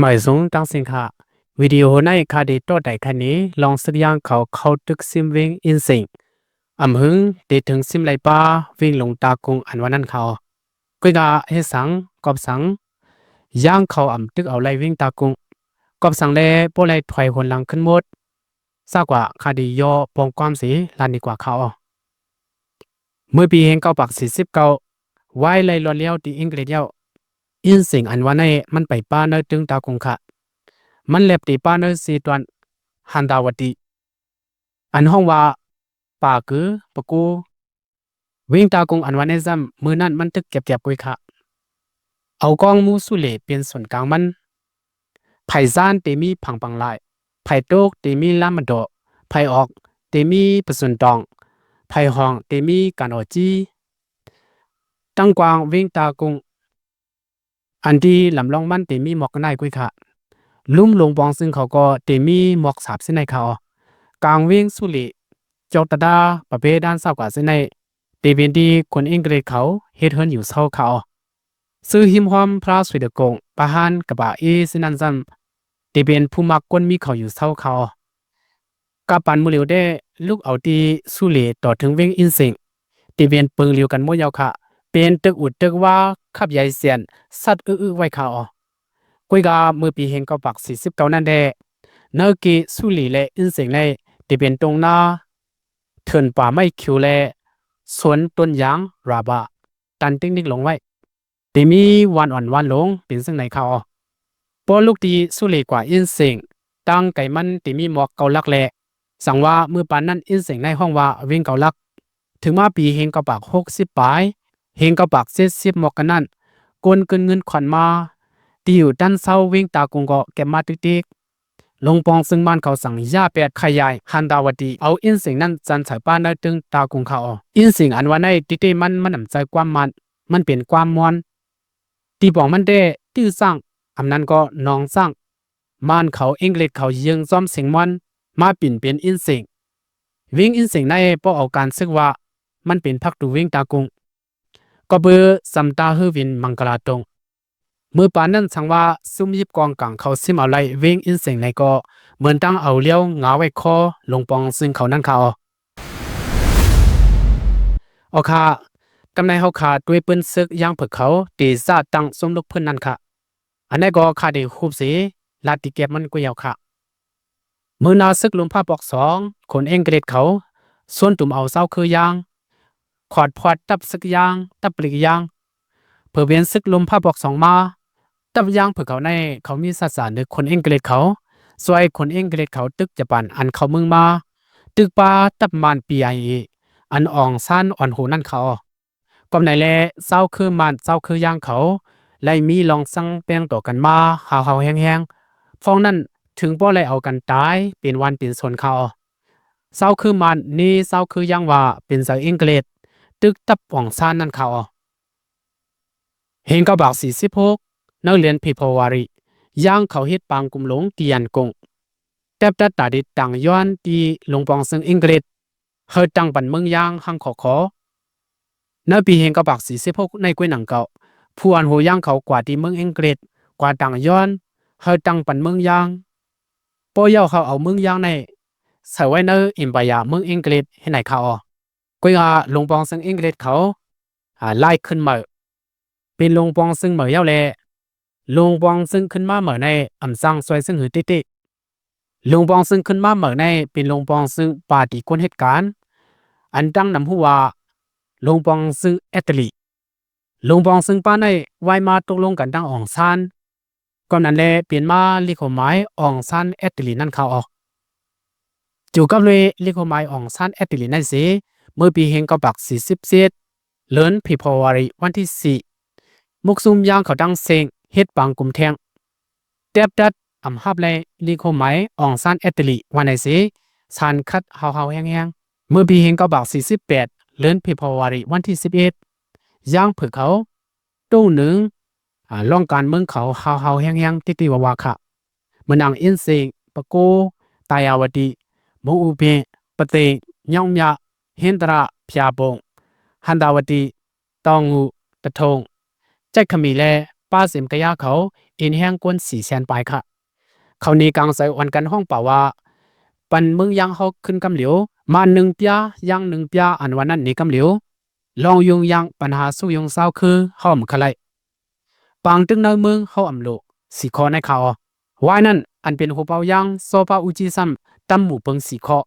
หมายสงตั้งสิงค่ะวิดีโอในคาดีตัวใดคันนี้ลองสักอย่างเขาตึกซิมวิ่งอินสิงหึงเดถึงซิมไลป้าวิ่งลงตากงอันวันนั้นเขากุยกาเฮสังกอบสังย่างเขาตึกเอาไลวิ่งตากงกอบสังเลโปไลถอยหนหลังขึ้นหมดซากว่าคาดีย่อปองความสีลานดีกว่าเขาเมื่อปีเฮงเก้าปัก49ไว้ไลรอเลี้ยวตีอังกฤษเย้าอินสิงอันวันนี้มันไปป้าเนตึงตากงค่ะมันเล็บตีป้าเนสีตวนฮันดาวตีอันห้องว่าป่าคือปะกูวิ่งตากงอันวันนี้ซ้ำมือนั่นมันตึกเก็บกุยค่ะเอากองมูสุเลเป็นส่วนกลางมันไผ่ซ่านเตมีผังปังลายไผ่โตกเตมีลามันโดไผ่ออกเตมีประสุนตองไผ่ห้องเตมีการออจีตั้งกวางวิ่งตากงอันที่ลำลองมันเตมีหมอกกันได้กุยค่ะลุ่มลงบองซึ่งเขาก็เตมีหมอกสาบเส้นในเขากลางวิ่งสุเลจอตดาประเภทด้านเศร้ากว่าเส้นในเตเป็นดีคนอังกฤษเขาเฮ็ดเฮิรนอยู่เศร้าเขาซื้อหิมหอมพระสวยเดกงปะฮันกะบะเอสินันซัมเตเป็นผู้มักก้นมีเขาอยู่เศร้าเขากาปันมุเหลียวได้ลูกเอาตีสุเลต่อถึงเวงอินสิงเตเป็นเปิงเลียวกันมั่วยาวค่ะเป็นตึกอุดตึกว่าขับใหญ่เสียนสัตว์อื้อไว้เขากุยกาเมื่อปีเฮงเก้าปัก49นั่นแดเนกีสุลีและอินสิงเลยเตเป็นตรงหน้าเถินป่าไม่คิวและสวนต้นยางราบะตันติ๊กนิกลงไว้เตมีวันอ่อนวันลงเป็นซึ่งในเขาปอลูกตีสุลีกว่าอินสิงตั้งไก่มันเตมีหมอกเกาลักแหละสั่งว่าเมื่อปานนั้นอินสิงในห้องว่าวิ่งเกาลักถึงมาปีเฮงเก้าปัก60ปลายเฮงเก้าปัก70หมอกกันนั่นกวนเกินเงินขวัญมาตีอยู่ด้านเศร้าวิ่งตากงก็เก็บมาติ๊กลงปองซึ่งบ้านเขาสั่งย่าแปดขยายฮันดาวดีเอาอินสิงนั้นจันฉายป้านได้ตึงตากงเขาอินสิงอันวันในติ๊มันนำใจความมันเป็นความมวนตีบอกมันได้ตื้อสร้างอำนั้นก็น้องสร้างม่านเขาอังกฤษเขายิงซ้อมเสียงมันมาปิ่นเป็นอินสิงวิ่งอินสิงในป้อเอาการซึกว่ามันเป็นพักตูวิ่งตากงก็เบอร์สัมตาฮือวินมังกลาตงเมื่อปานนั้นสังว่าซุ่มยิบกองกลางเขาซิมเอาไลเวงอินเสียงในก็เหมือนตั้งเอาเลี้ยวงาไว้คอลงปองซึ่งเขานั่นเขาเอาค่ะกำในเขาขาด้วยปืนซึกย่างเผิกเขาตีซาตั้งสมลุกเพื่อนนั่นค่ะอันนี้ก็ขาดีคูบสีลาติเก็บมันก็ยาวค่ะเมื่อนาซึกลมผ้าปอกสองคนเองเกรดเขาส่วนตุ่มเอาเศร้าคือยางขอดพอดตับซึกยางตับปลีกยางเผื่อเวียนซึกลมผ้าปอกสองมาตับยางเผื่อเขาในเขามีศาสนาหรือคนอังกฤษเขาสวยคนอังกฤษเขาตึกจะปันอันเขาเมืองมาตึกปาตับมันปีไออันอ่องสั้นอ่อนหูนั่นเขาก็ไหนแลเศร้าคือมันเศร้าคือย่างเขาไล่มีลองสั่งแป้งต่อกันมาหาวแห้งๆฟองนั่นถึงป้อไล่เอากันตายเป็นวันเป็นส่วนเขาเศร้าคือมันนี่เศร้าคือย่างว่าเป็นสาวอังกฤษตึกตับอ่องสั้นนั่นเขาเฮงก็บอก46นักเรียนพิพวารีย่างเขาเฮ็ดปางกุมหลงตียันกงแทบจะตาดิต่างย้อนตีลงปองซึ่งอังกฤษเฮตังปันเมืองย่างหังขอในปีเฮงก็บอก46ในกวยหนังเก่าผู้อันหูย่างเขากว่าที่เมืองอังกฤษกว่าต่างย้อนเฮตังปันเมืองย่างป้อย่อเขาเอาเมืองย่างในใส่ไว้ในอิมปายาเมืองอังกฤษให้ไหนเขากวยลงปองซึ่งอังกฤษเขาไล่ขึ้นมาเป็นลงปองซึ่งเหมยเย้าแลลงปองซึ่งขึ้นมาเหมือในสั่งสวยซึ่งหือติลงปองซึ่งขึ้นมาเหมือในเป็นลงปองซึ่งปาฏิคนเหตุการณ์อันตั้งนำหัวลงปองซึ่งแอตลีลงปองซึ่งป้าในไว้มาตกลงกันตั้งอ่องซานก่อนนั้นแลเปลี่ยนมาลิขหมายอ่องซานแอตลีนั่นเขาออกจู่กับเลยลิขหมายอ่องซานแอตลีนั่นสิเมื่อปีเฮงก็ปัก47เลือนพิพวารีวันที่4มุกซุมย่างเขาดังเซงเฮ็ดปางกุมแทงเต็บดัดฮับเลยลีโคไม้อ่องซานแอตลีวันไหนสิซานคัดหาวแห้งเมื่อปีเฮงก็บอก48เลือนพิพวารีวันที่11ย่างเผือเขาตู้หนึ่งล่องการเมืองเขาหาวแห้งติวาวาค่ะเมื่อนางอินเซงปะโกตายาวดีมูอุเปปเตย่องยาเฮนตระพยาบงฮันดาวดีตองงูตะทงใจขมีแลป้าเสมกะยาเขา อินแห้งก้น4 แสนปลายค่ะเขาในกลางใส่วันกันห้องเป่าว่าปันเมืองยังเขาขึ้นกำเหลียวมา1 ปียัง1 ปีอันวันนั้นนี่กำเหลียวลองยุงยังปัญหาสู้ยุงเศร้าคือห้อมขะไลปางตึงในเมืองเขาอำโลสีคอในเขาวายนั้นอันเป็นหัวเป่ายังโซปาอุจิซัมตั้มหมู่เปิงสีคอ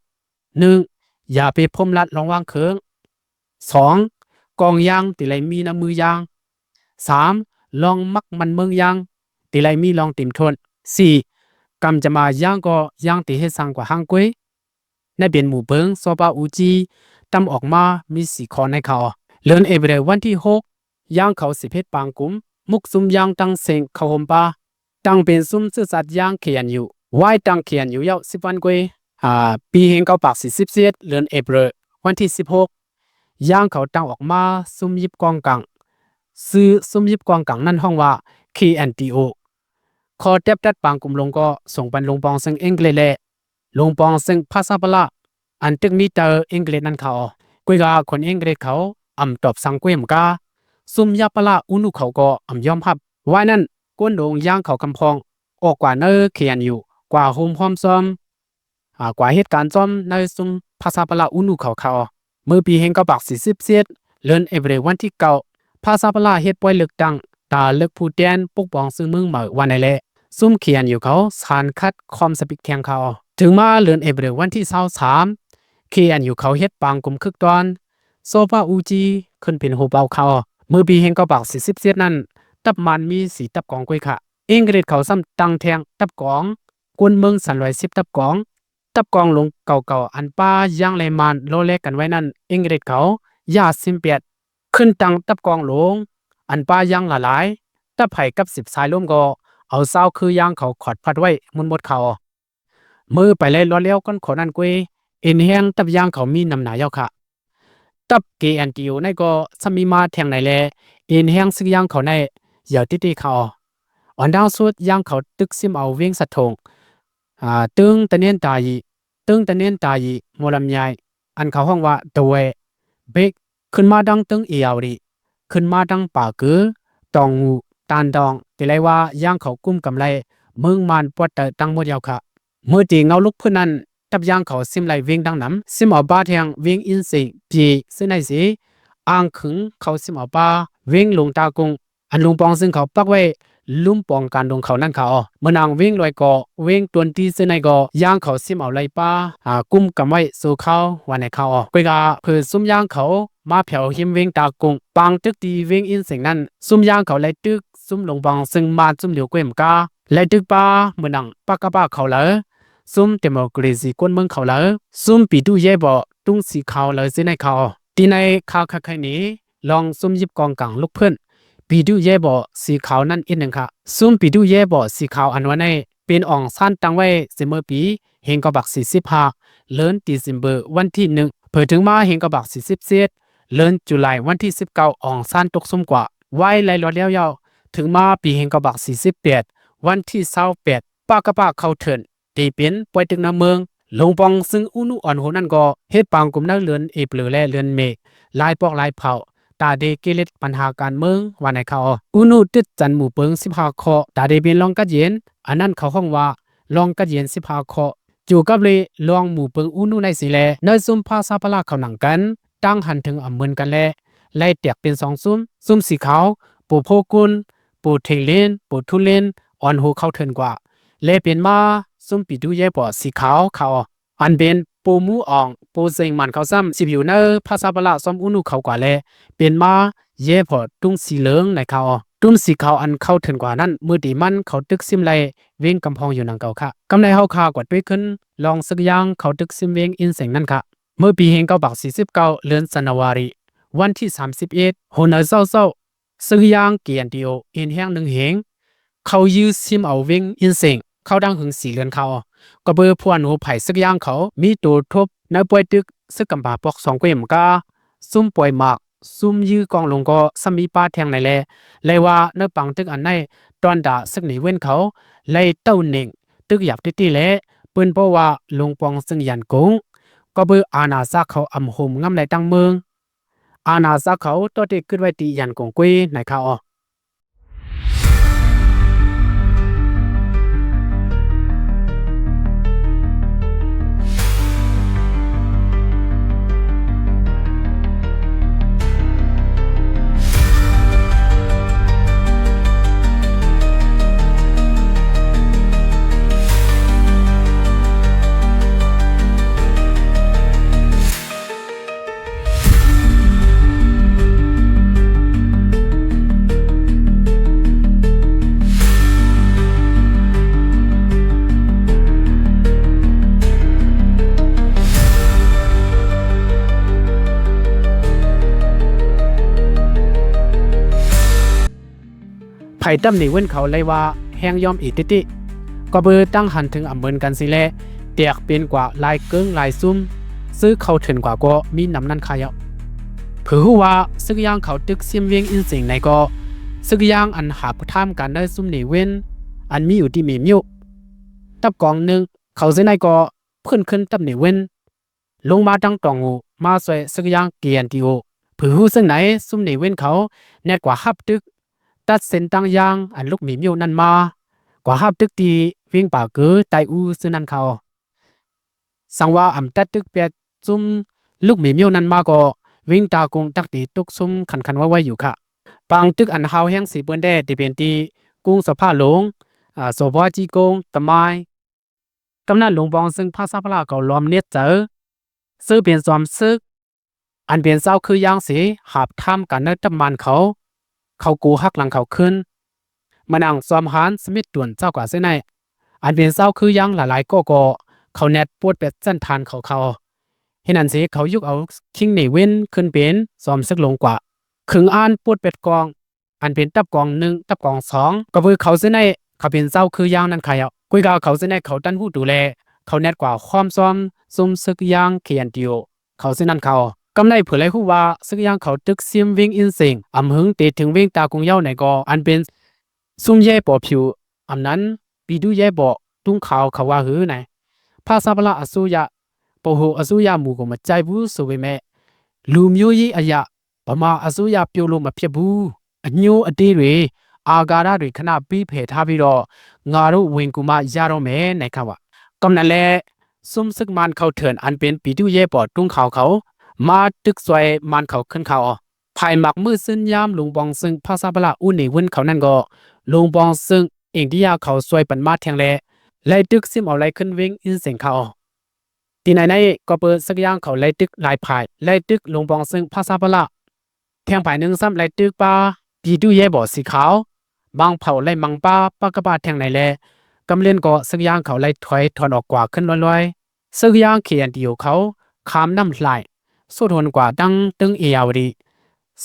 1อย่าไปพมลัดลองวางเคิง2กองยางติไรมีน้ำมือยาง3ลองมักมันเมืองยางติไรมีลองติมทน4กำจะมาย่างก็ย่างติให้สังกว่าห้างกวยในเป็นหมู่เบิงโซปาอูจีตำออกมามีสีคอในเขาเลือนเอเบรวันที่6ย่างเขาสิเพชรปางกุมมุกซุมย่างตั้งเซงเขาหมปาตั้งเป็นซุมซื่อสัตย์ย่างเขียนอยู่ไว้ตั้งเขียนอยู่ยาว10 วันกวยปีเฮงเก้าปาก47เลือนเอเบรวันที่16ย่างเขาตั้งออกมาซุมยิบกองกังซื้อซุมยิบกองกังนั่นห้องว่า KNTO คอเต็บดัดปางกุมลงก็ส่งปันลงปองซึ่งอังกฤษและลงปองซึ่งภาษาปละอันตึกมีเตอร์อังกฤษนั่นเขากุยกาคนอังกฤษเขาตอบสังกุยมกาซุมยาปละอุนุเขาก็ยอมรับว่านั้นก้นลงย่างเขากำพองออกกว่าเนอเขียนอยู่กว่าโฮมพร้อมซ้อมกว่าเหตุการณ์ซ้อมในซุมภาษาปละอุนุเขาเมื่อปีเฮงก็ปัก47เลือนเอเบรวันที่9ภาษาปละเฮ็ดป่วยเลือกตั้งตาเลือกผู้แทนปกป้องซึ่งเมืองเหมือวันไหนแหละซุ่มเขียนอยู่เขาสารคัดความสปิกแทงเขาถึงมาเลือนเอเบรวันที่23เขียนอยู่เขาเฮ็ดปางกุมคึกตอนโซฟาอูจีขึ้นเป็นหูเบาเขาเมื่อปีเฮงก็ปัก47นั้นตับมันมีสีตับกองกวยค่ะอังกฤษเขาซ้ำตังแทงตับกองกวนเมืองสัน110ตับกองลงเก่าๆอันป้าย่างไรมันโลเลกันไว้นั่นอังกฤษเขาย่า18ขึ้นตังตับกองลงอันป้าย่างหลายตับไผ่กับ10สายร่วมก็เอาเศร้าคือย่างเขาขอดพัดไว้มุนหมดเขามือไปเลยล้อเลี้ยวก้นขอนั่นกวยเอ็นแห้งตับย่างเขามีนำหนาเยาค่ะตับเกอันติวในก็สมีมาแทงไหนแลเอ็นแห้งซึกย่างเขาในเหยาติเขาอ่อนดาวสุดย่างเขาตึกซิมเอาเวียงสะทงตึงตะเนียนตายมลำใหญ่อันเขาห้องว่าตัวเบกขึ้นมาดังตึงเอียวดิขึ้นมาดังป่ากือตองงูตานดองติไรว่าย่างเขากุ้มกำไรเมืองมันปวดเตตั้งหมดยาวค่ะเมื่อตีเงาลุกเพื่อนนั้นตับย่างเขาซิมไหลเวียงดังน้ำซิมเอาบ้าแทงเวียงอินสิปีซึ่งในสีอ่างขึงเขาซิมเอาบ้าเวียงลงตากงอันลุงปองซึ่งเขาปักไว้ลุ่มปองการลงเขานั่นเขาเมื่อนางเวียงลอยก่อเวียงตวนตีซึ่งในก่อย่างเขาซิมเอาไรป้ากุ้มกำไว้สู่เขาวันในเขากุยกาเพื่อซุ่มย่างเขามาเผาหิมเวียงตากงปางตึกตีเวียงอินสิงนั้นซุ่มย่างเขาไล่ตึกซุ่มลงปองซึ่งมาซุ่มเหลียวกวยมกาไล่ตึกป้าเมื่อนังปากกะป้าเขาเลยซุ่มเดโมคราซีกวนเมืองเขาเลยซุ่มปีดูเย่บ่ตุ้งสีเขาเลยซึ่งในเขาตีในข่าวคักนี้ลองซุ่มยิบกองกลางลูกเพื่อนปีดูเย่บ่สีขาวนั่นอีกหนึ่งค่ะซุ่มปีดูเย่บ่สีขาวอันวันในเป็นอ่องสั้นตั้งไว้เสมอปีเฮงกบัก45เลือนเดซเบอร์วันที่1เผยถึงมาเฮงกบัก47เลือนจุลายวันที่19อ่องสั้นตกซุ่มกว่าไว้ไล่รอดแล้วยาวถึงมาปีเฮงกบัก48วันที่28ป้ากะป้าเข้าเถินตีเป็นปล่อยตึกน้ำเมืองลงปองซึ่งอุนุอ่อนโหนั่นก็เฮ็ดปางกุมนักเลือนเอเปลือและเลือนเมลายปอกลายเผาตาเดเกเลตปัญหาการเมืองวันไหนเขาอุนุติดจันหมู่เปิง15ข้อตาเดเป็นลองกัดเย็นอันนั้นเขาห้องว่าลองกัดเย็น15ข้อจูกับเลยลองหมู่เปิงอุนุในสิแลในซุมภาษาพละเขาหนังกันตั้งหันถึงอำเมินกันแลไล่แตกเป็น2ซุ่มสีขาวปูโพกุลปูเทเลนปูทุเลนอ่อนหูเข้าเทินกว่าเลเป็นมาซุ่มปีดูเย่บ่สีขาวเขาอันเป็นปูมูอ่องปูเซิงมันเขาซ้ำสิบิวเนอร์ภาษาพละซ้อมอุนุเขากว่าแลเป็นมาเย่พอตุ้งสีเหลืองในเขาตุ้มสีขาวอันเข้าเทินกว่านั้นมือดีมันเขาตึกซิมไลเวียงกำพองอยู่นังเก่าค่ะกำในเฮาคากวดไปขึ้นลองสักอย่างเขาตึกซิมเวียงอินเสงนั่นค่ะเมื่อปีเฮงเก้าบัก49เดือนธันวาคมวันที่31โหนเศร้าสักอย่างเกียนเดียวอินแห้งหนึ่งเหงเขายื้อซิมเอาเวียงอินเสงเขาดังหึง4เดือนเขาก็เบอร์พวนหูไผ่สักอย่างเขามีตัวทบในป่วยตึกซึกกำบาปอก2กวยมกาซุ่มป่วยหมากซุ่มยื้อกองลงก็สมีป้าแทงในแลเลยว่าเนื้อปังตึกอันในตอนด่าสักหนีเว้นเขาเลยเต้าเน่งตึกหยับติแลเปิ้นเพราะว่าลงปองซึ่งยันกงก็เบอร์อาณาซักเขาอำหมงำในตั้งเมืองอาณาซักเขาตัวที่ขึ้นไว้ตียันกงกุยในเขา ผ่ตั้มนี่เว้นเขาเลยว่าแห้งยอมอีกติก็เบอตั้งหันถึงอำเมินกันสิแลเตียกเป็นกว่าลายเกิ้งลายซุ่มซื้อเขาถึงกว่าก็มีนำนั่นขายเอาเผื่อว่าซึกย่างเขาตึกเสียมเวียงอินสิงในก็ซึกย่างอันหาผู้ท่ามกันได้ซุ่มนี่เว้นอันมีอยู่ที่มีมิวตับกองหนึ่งเขาเส้นในก็เพื่อนขึ้นตับนี่เว้นลงมาตั้งตองหูมาสวยซึกย่างเกียนติโอเผื่อซึ่งไหนซุ่มนี่เว้นเขาแน่กว่าฮับตึกตัดเส้นตั้งยางอันลูกมีมิวนั่นมากว่าฮับตึกตีวิ่งป่าเกือไตอูซึ่งนั่นเขาสังว่าอำตัดตึกเปียซุ่มลูกมีมิวนั่นมาก็วิ่งตากงตักตีตุกซุ่มคันว่าไว้อยู่ค่ะปางตึกอันเฮาแห้งสีเปิ้นได้ที่เป็นตีกุ้งสภาหลงสพจีกงตะไม้กำนันหลวงบองซึ่งภาษาพลาเก่าล้อมเน็ตเจอซื้อเปลี่ยนซอมซึกอันเปลี่ยนเศร้าคือย่างสีหาบทำกันเนตำมันเขากูหักหลังเขาขึ้นมานั่งซอมหานสมิธด่วนเจ้ากว่าเส้นในอันเปลี่ยนเศร้าคือย่างหลายๆก็เขาแนดปวดเป็ดเส้นทานเขาเห็นอันสีเขายุกเอาคิงในเว้นขึ้นเป็นซอมซึกลงกว่าขึงอ่านปวดเป็ดกองอันเป็นตับกองหนึ่งตับกองสองก็คือเขาเส้นในเขาเป็นเศร้าคือย่างนั่นใครเอาคุยกับเขาเส้นในเขาตั้นหูดูแลเขาแนดกว่าความซ้อมซุ่มซึกย่างเขียนเดียวเขาเส้นนั้นเขากำไรเผยเลยฮู้ว่าซึกย่างเขาตึกเสียมวิ่งอินสิงอำหึงเตถึงวิ่งตากงเย้าไหนก็อันเป็นซุ่มแย่ปอผิวอำนั้นปีดูแย่บ่ตุ้งเขาว่าหือไหนภาษาพละอสุยะปโหอสุยะหมู่ก็มาใจဘူးဆိုပေမဲ့လူမျိုးရေးအရာဗမာအစိုးရပြုတ်လို့မဖြစ်ဘူးအညိုးအတေးတွေအာဃာတတွေခဏပြီးဖယ်ထားပြီးတော့ငါတို့ဝင်ကူမရတော့မယ်နိုင်ခါကำนั่นแหละซุ่มซึกมันเขาเถินอันเป็นปีดูแย่ปอตุ้งเขามาตึกสวยมันเขาขึ้นเขาภายหมักมือซึ่งยามลุงบองซึ่งภาษาพละอุ่นในวุ่นเขานั่นก็ลุงบองซึ่งเองที่ยาเขาสวยปันมาแทงแลไล่ตึกซิมเอาไล่ขึ้นวิ่งอินเสียงเขาที่ไหนก็เปิดสักอย่างเขาไล่ตึกลายภายไล่ตึกลุงบองซึ่งภาษาพละแทงภายหนึ่งซ้ำไล่ตึกป้าปีดูแย่บ่สีขาวบางเผาไล่มังป้าปากกระบาแทงไหนแลกำเล่นก็สักอย่างเขาไล่ถอยถอนออกกว่าขึ้นลอยสักอย่างเขียนเดียวเขาคามน้ำลายสุดทนกว่าดังตึงเอียวดี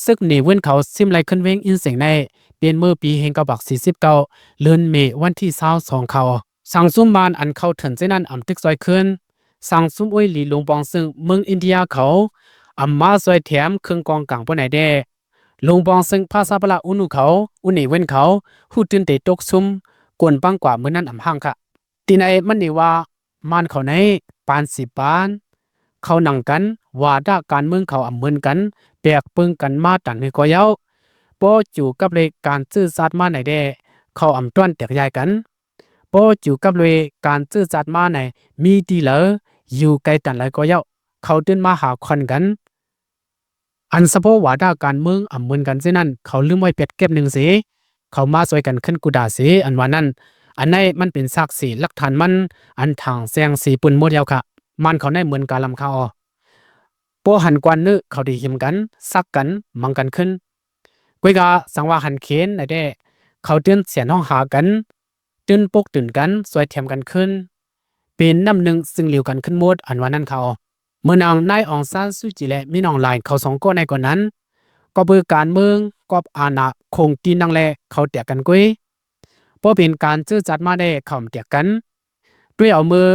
ซึกหนีเว้นเขาซิมไลขึ้นเวงอินเสียงในเป็นเมื่อปีเฮงกบัก49เดือนเมษวันที่22เขาสังซุ่มบานอันเข้าถึงเส้นนั้นอำตึกซอยขึ้นสังซุ่มอ้วยหลีลงปองซึ่งเมืองอินเดียเขาอำมาซอยแถมเครื่องกองกลางปนไหนแด่ลงปองซึ่งภาษาพละอุนุเขาอุนีเว้นเขาหูตื่นเตตกซุ่มกวนปังกว่าเมื่อนั้นอำห่างค่ะตีในมันนี่ว่ามันเขาในปานสิปานเขานั่งกันว่าด้าการเมืองเขาอำเมินกันแบกปึงกันมาตันให้ก็เย้าป้อจู่กับเลยการซื่อสัตย์มาไหนแด่เขาอำต้วนแตกยายกันป้อจู่กับเลยการซื่อสัตย์มาไหนมีดีเหลออยู่ไกลตันไหลก็เย้าเขาตื่นมาหาคนกันอันสะโพว่าด้าการเมืองอำเมินกันเช่นนั้นเขาลืมไว้เป็ดเก็บหนึ่งสิเขามาสวยกันขึ้นกุดาสิอันว่านั้นอันไหนมันเป็นซากสีหลักฐานมันอันทางแสงสีปุ่นหมดแล้วค่ะมันเขาได้เหมือนกาลำเขาโปหันกวนนึเขาดีหิมกันซักกันมังกันขึ้นกุยกาสังว่าหันเขนไหนได้เขาเตือนเสียนห้องหากันตื่นปกตื่นกันสวยเทียมกันขึ้นเป็นน้ำหนึ่งซึ่งเหลียวกันขึ้นหมดอันว่านั้นเขาเมื่อนางนายองซานซูจิและมีน้องลายเขาสองก็ในก่อนนั้นก็เบื่อการเมืองกอบอาณาคงตีนังแลเขาแตกกันกุยเพราะเป็นการจื้อจัดมาได้เขาแตกกันด้วยเอามือ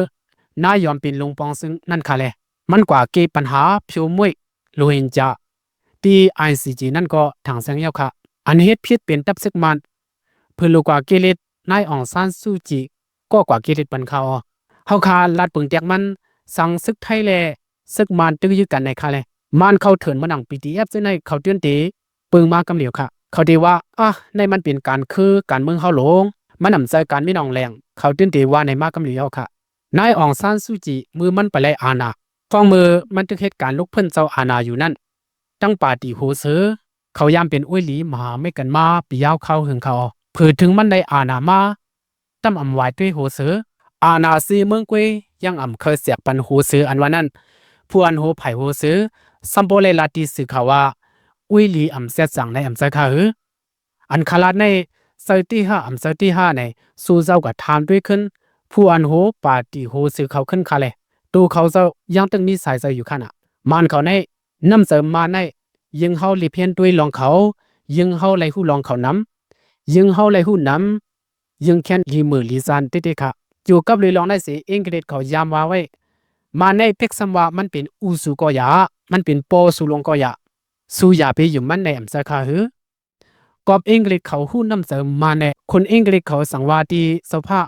นายยอมเป็นลุงปองซึ่งนั่นค่ะแหละมันกว่าเกปัญหาผิวมวยโลหินจาตีไอซีจีนั่นก็ทางแสงเยาค่ะอันเฮ็ดพิษเป็นตับซึกมันเพื่อลูกว่าเกลิดนายองซานซูจิก็กว่าเกลิดปันเขาเฮาคาลัดปึงแตกมันสั่งซึกไทยแลซึกมันตึกยึดกันในค่ะแหละมันเข้าเถินมาหนัง PDF ซึ่งในเขาเตือนตีปึงมากำเหลียวค่ะเขาดีว่าในมันเป็นการคือการเมืองเฮาหลงมันนำใจการไม่นองแรงเขาเตือนตีว่าในมากำเหลียวค่ะนายองซานซูจิมือมันไปไล่อาณาฟองมือมันตึกเหตุการณ์ลุกเพิ่นเจ้าอาณาอยู่นั่นตั้งปาติโหเสือเขายามเป็นอ้วยหลีมหาไม่กันมาปียาวเข้าหึงเขาเผื่อถึงมันได้อาณามาตั้มอำไว้ด้วยโหเสืออาณาซีเมืองกวยยังอำเคยเสียกปันโหเสืออันว่านั้นผู้อันโหไผ่โหเสือซัมโบเลลาติสือเขาว่าอ้วยหลีอำเสียจังในอำเสค่ะอันคาลาดในเซอร์ที่5อำเซอร์ที่5ในสู้เจ้ากับทามด้วยขึ้นผู้อันโหปาติโหเสือเขาขึ้นค่ะเลยตัวเขาเจ้ายังตึงนิสัยเจ้าอยู่ขนาดมันเขาในน้ำเสริมมาในยิงเฮาลิเพียนด้วยลองเขายิงเฮาไหลหู้ลองเขาน้ำ ยังเฮาเลยหูน้ำยังแค่นลีมือลีซานติติค่ะอยู่กับเลยลองได้สิอังกฤษเขายามว่าไว้มาในเพ็กซัมว่ามันเป็นอูสุก็ยามันเป็นปอสุลงก็ยาสูอย่าไปอยู่มันในอัมซาคาหือกอบอังกฤษเขาหูน้ำเสริมมาในคนอังกฤษเขาสังวาดีสภา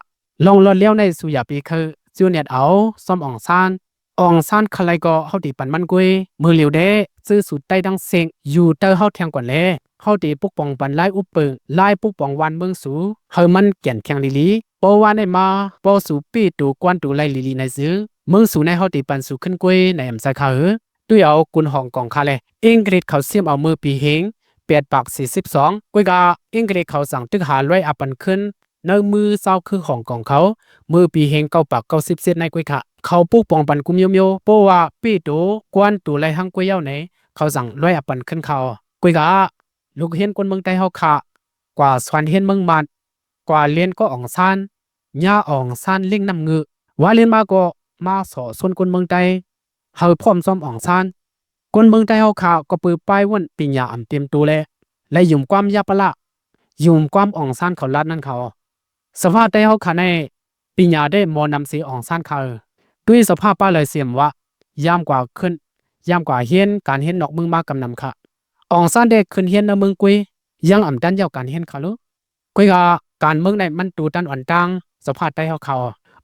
ลองรอเลี้ยวในสูอย่าไปคือจูเนียเอาซ่อมอ่องซานใครก็เฮาตีปันมันกุยมือเหลียวเด้ซื้อสุดใต้ดังเซงอยู่เตอเฮาแทงก่อนแลเฮาตีปกป้องปันไล่อุปเปิงไล่ปกป้องวันเมืองสูเฮามันแก่นแข็งลีลีปอว่าในมาปอสูปีตูกวนตูไล่ลีลีในซื้อเมืองสูในเฮาตีปันสูขึ้นกุยในอำซาคาด้วยเอากุนห้องกองคาเลอังกฤษเขาเสียมเอามือปีเฮง8 ปาก 42กุยกาอังกฤษเขาสั่งตึกหาร้อยอับปันขึ้นในมือเศร้าคือของของเขามือปีเฮง9 ปาก 90 เซนในกุยค่ะเขาปกป้องปันกุมโยมโยเพราะว่าปีตูกวนตูไล่หังกุยเย้าไหนเขาสั่งร้อยอับปันขึ้นเขากุยกาลูกเห็นคนเมืองใต้เฮาค่ะกว่าสวนเห็นเมืองมันกว่าเลียนก็อ่องซานย่าอ่องซานเล่งน้ำงือว่าเลียนมาก็มาสอส่วนคนเมืองใต้เฮาพร้อมซ้อมอ่องซานคนเมืองใต้เฮาค่ะก็ปือป้ายวันปิญญาอำเต็มตัวเลยและยุ่มความยาปะละยุ่มความอ่องซานเขาลัดนั่นเขาสภาพใต้เฮาค่ะในปิญญาได้มอนำสีอ่องซานเขาด้วยสภาพป้าเลยเสียมว่ายามกว่าขึ้นยามกว่าเฮียนการเฮียนนอกเมืองมากกำนำค่ะอ่องซานเด็กขึ้นเฮียนในเมืองกุยยังอำดันยาวการเฮียนค่ะลูกกุยกาการเมืองในมันตูตันอ่อนตังสภาพใต้เฮาเขา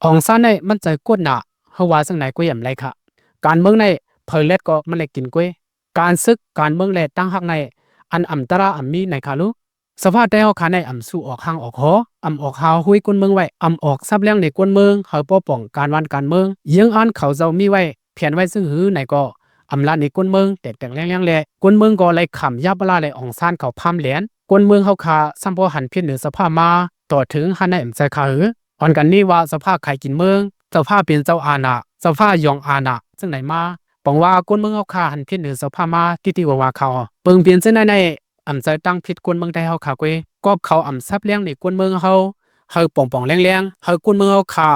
อ่องซานในมันใจกวดหนาเฮาว่าสังไหนกุยอำไรค่ะการเมืองในเพลเล็ดก็มันเลยกินกุยการซึกการเมืองแลตั้งหักในอันอำตราอำมีในคาลุสภาพได้เฮาคาในอำสู่ออกห้างออกหออำออกหาวหุยกวนเมืองไว้อำออกซับแรงในกวนเมืองเฮาป้อป้องการวันการเมืองยังอ่านเขาเจ้ามีไว้เพียนไว้ซึ่งหือไหนก็อำลาในกวนเมืองแตกแรงแลกวนเมืองก็ไหลขำยาบลาไหลอ่องซานเขาพามแหลนกวนเมืองเฮาคาซัมพอหันเพียนเหนือสภาพมาต่อถึงหันในอำใจคาหืออ่อนกันนี่ว่าสภาพใครกินเมืองสภาพเป็นเจ้าอาณาสภาพยองอาณาซึ่งไหนมาปองว่ากวนเมืองเฮาคาหันเพียนเหนือสภาพมาที่ว่าเขาเปิงเปลี่ยนเส้นในอำใจตั้งผิดกวนเมืองไทยเฮาคากวยกอบเขาอำซับเลี้ยงในกวนเมืองเฮาป่องแรงเฮากวนเมืองเฮาขา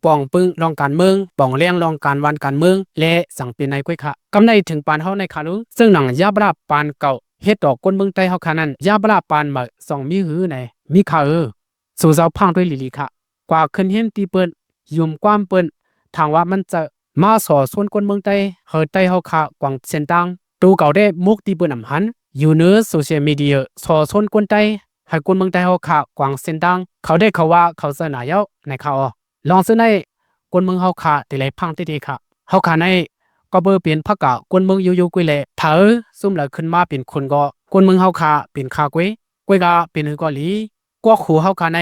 ป่องปึ้งรองการเมืองป่องเลี้ยงรองการวันการเมืองและสังเป็นในกวยค่ะกำในถึงปานเฮาในคารุซึ่งหนังยาบราปานเก่าเฮ็ดดอกกวนเมืองไทยเฮาคานั้นยาบราปานมาส่องมีหือในมีข่าวสู่เจ้าพังด้วยลีค่ะกว่าขึ้นเห็นตีเปิ้นยุ่มความเปิ้นทางว่ามันจะมาสอส่วนกวนเมืองไทยเฮาไทยเฮาคากวางเส้นตังตูเก่าได้มุกตีเปิ้นอำหันอยู่เนื้อโซเชียลมีเดียสอชนคนใต้ให้คนเมืองใต้เฮาขากวางเส้นดังเขาได้เขาว่าเขาเสนอเยาในเขาลองซื้อในคนเมืองเฮาขาติไหลพังติค่ะเฮาขาในก็เบอร์เปลี่ยนพักกะคนเมืองอยู่กุยแลเถอซุ่มแล้วขึ้นมาเป็นคนก็คนเมืองเฮาขาเป็นคากุยกะเป็นหือก็หลีก็ขู่เฮาขาใน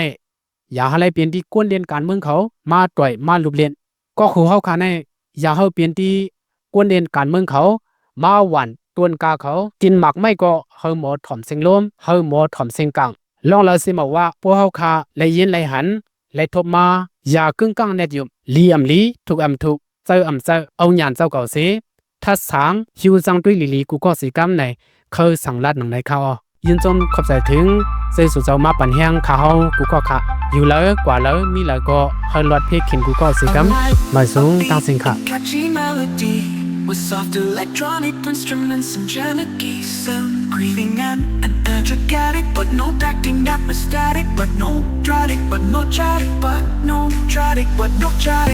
อย่าให้เปลี่ยนที่กวนเรียนการเมืองเขามาต่อยมาลุบเรียนก็ขู่เฮาขาในอย่าให้เปลี่ยนที่กวนเรียนการเมืองเขามาหวันตวนกาเขากินหมักไม่ก็เฮาหมอถ่อมเสียงลมเฮาหมอถ่อมเสียงกังลองเราสิมาว่าพวกเฮาคาเลยยินเลยหันเลยทบมาอย่ากึ่งกังเน็ดอยู่ลีอำลีถูกถูกเจอเจอเอาหยานเจ้าเก่าสิถ้าสางฮิวจังด้วยลีกูก็สิกำในเคยสั่งลัดหนังในเขายินจมขอบใจถึงเจสุเจ้ามาปันแห้งขาเฮากูก็ค่ะอยู่แล้วกว่าแล้วมีแล้วก็เฮาลอดเพกขินกูก็สิกำมาสูงตั้งสิงค่ะWith soft electronic instruments and angelic keys, sound breathing and energetic, but no acting atmospheric, but no dramatic, but no chaotic, but no dramatic, but no chaotic.